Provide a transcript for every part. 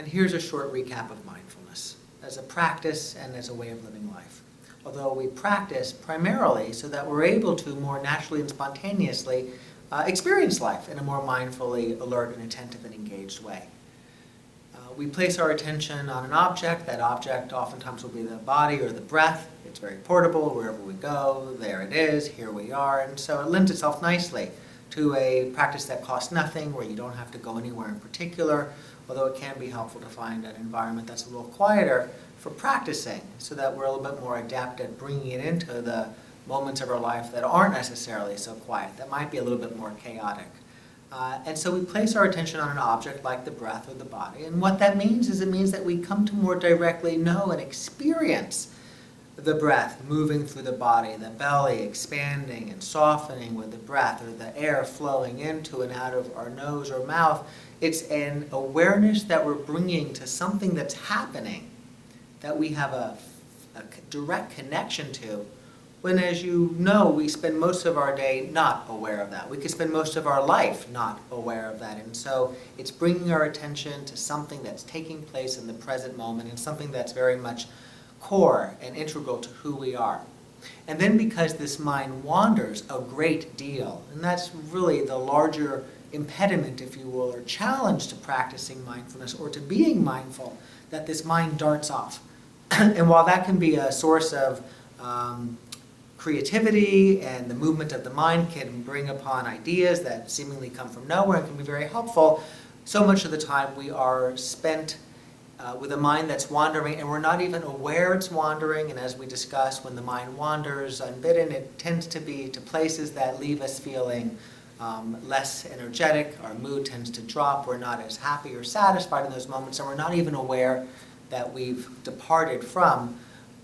And here's a short recap of mindfulness as a practice and as a way of living life. Although we practice primarily so that we're able to more naturally and spontaneously experience life in a more mindfully alert and attentive and engaged way. We place our attention on an object. That object oftentimes will be the body or the breath. It's very portable. Wherever we go, there it is, here we are. And so it lends itself nicely to a practice that costs nothing, where you don't have to go anywhere in particular, although it can be helpful to find an environment that's a little quieter for practicing so that we're a little bit more adept at bringing it into the moments of our life that aren't necessarily so quiet, that might be a little bit more chaotic. And so we place our attention on an object like the breath or the body. And what that means is it means that we come to more directly know and experience the breath moving through the body, the belly expanding and softening with the breath, or the air flowing into and out of our nose or mouth. It's an awareness that we're bringing to something that's happening, that we have a direct connection to, when, as you know, we spend most of our day not aware of that. We could spend most of our life not aware of that. And so it's bringing our attention to something that's taking place in the present moment and something that's very much core and integral to who we are. And then because this mind wanders a great deal, and that's really the larger impediment, if you will, or challenge to practicing mindfulness or to being mindful, that this mind darts off. And while that can be a source of creativity, and the movement of the mind can bring upon ideas that seemingly come from nowhere and can be very helpful, so much of the time we are spent with a mind that's wandering, and we're not even aware it's wandering. And as we discussed, when the mind wanders unbidden, it tends to be to places that leave us feeling less energetic. Our mood tends to drop. We're not as happy or satisfied in those moments, and we're not even aware that we've departed from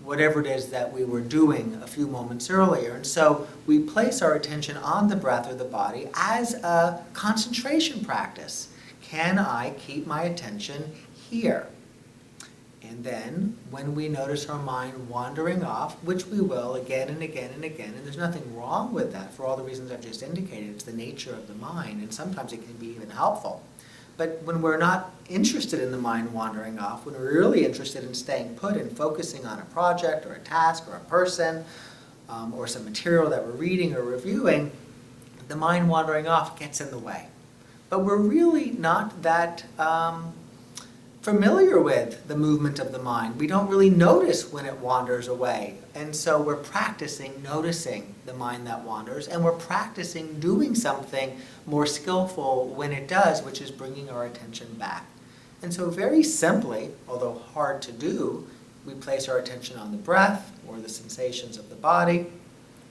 whatever it is that we were doing a few moments earlier. And so we place our attention on the breath or the body as a concentration practice. Can I keep my attention here? And then when we notice our mind wandering off, which we will again and again and again, and there's nothing wrong with that for all the reasons I've just indicated, it's the nature of the mind, and sometimes it can be even helpful. But when we're not interested in the mind wandering off, when we're really interested in staying put and focusing on a project or a task or a person or some material that we're reading or reviewing, the mind wandering off gets in the way. But we're really not that familiar with the movement of the mind. We don't really notice when it wanders away. And so we're practicing noticing the mind that wanders, and we're practicing doing something more skillful when it does, which is bringing our attention back. And so very simply, although hard to do, we place our attention on the breath or the sensations of the body.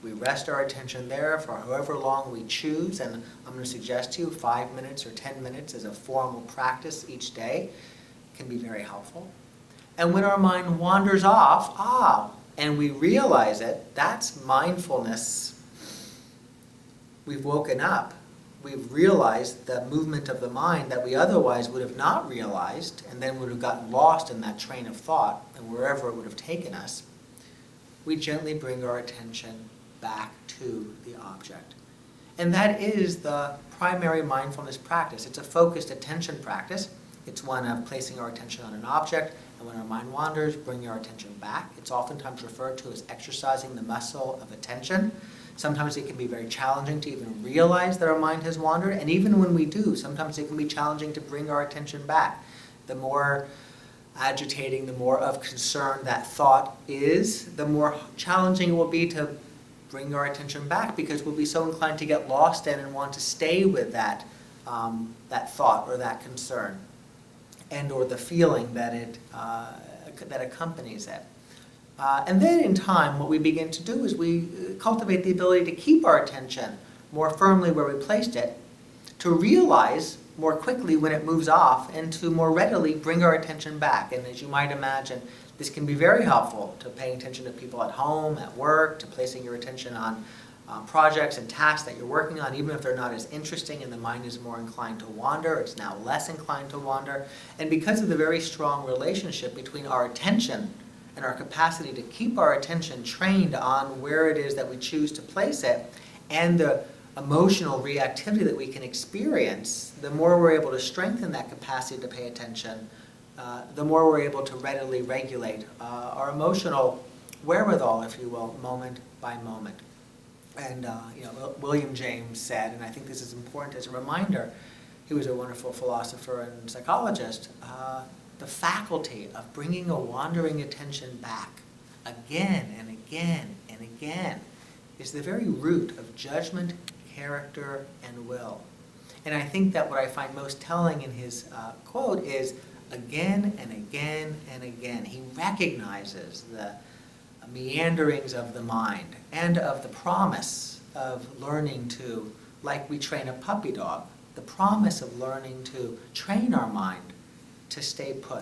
We rest our attention there for however long we choose, and I'm going to suggest to you 5 minutes or 10 minutes as a formal practice each day can be very helpful. And when our mind wanders off, and we realize it, that's mindfulness. We've woken up. We've realized the movement of the mind that we otherwise would have not realized, and then would have gotten lost in that train of thought and wherever it would have taken us. We gently bring our attention back to the object. And that is the primary mindfulness practice. It's a focused attention practice. It's one of placing our attention on an object, and when our mind wanders, bringing our attention back. It's oftentimes referred to as exercising the muscle of attention. Sometimes it can be very challenging to even realize that our mind has wandered, and even when we do, sometimes it can be challenging to bring our attention back. The more agitating, the more of concern that thought is, the more challenging it will be to bring our attention back, because we'll be so inclined to get lost in and want to stay with that thought or that concern, and or the feeling that that accompanies it. And then in time, what we begin to do is we cultivate the ability to keep our attention more firmly where we placed it, to realize more quickly when it moves off, and to more readily bring our attention back. And as you might imagine, this can be very helpful to paying attention to people at home, at work, to placing your attention on projects and tasks that you're working on, even if they're not as interesting and the mind is more inclined to wander. It's now less inclined to wander. And because of the very strong relationship between our attention and our capacity to keep our attention trained on where it is that we choose to place it, and the emotional reactivity that we can experience, the more we're able to strengthen that capacity to pay attention, the more we're able to readily regulate our emotional wherewithal, if you will, moment by moment. And William James said, and I think this is important as a reminder, he was a wonderful philosopher and psychologist, the faculty of bringing a wandering attention back again and again and again is the very root of judgment, character, and will. And I think that what I find most telling in his quote is again and again and again. He recognizes the meanderings of the mind and of the promise of learning to, like we train a puppy dog, the promise of learning to train our mind to stay put.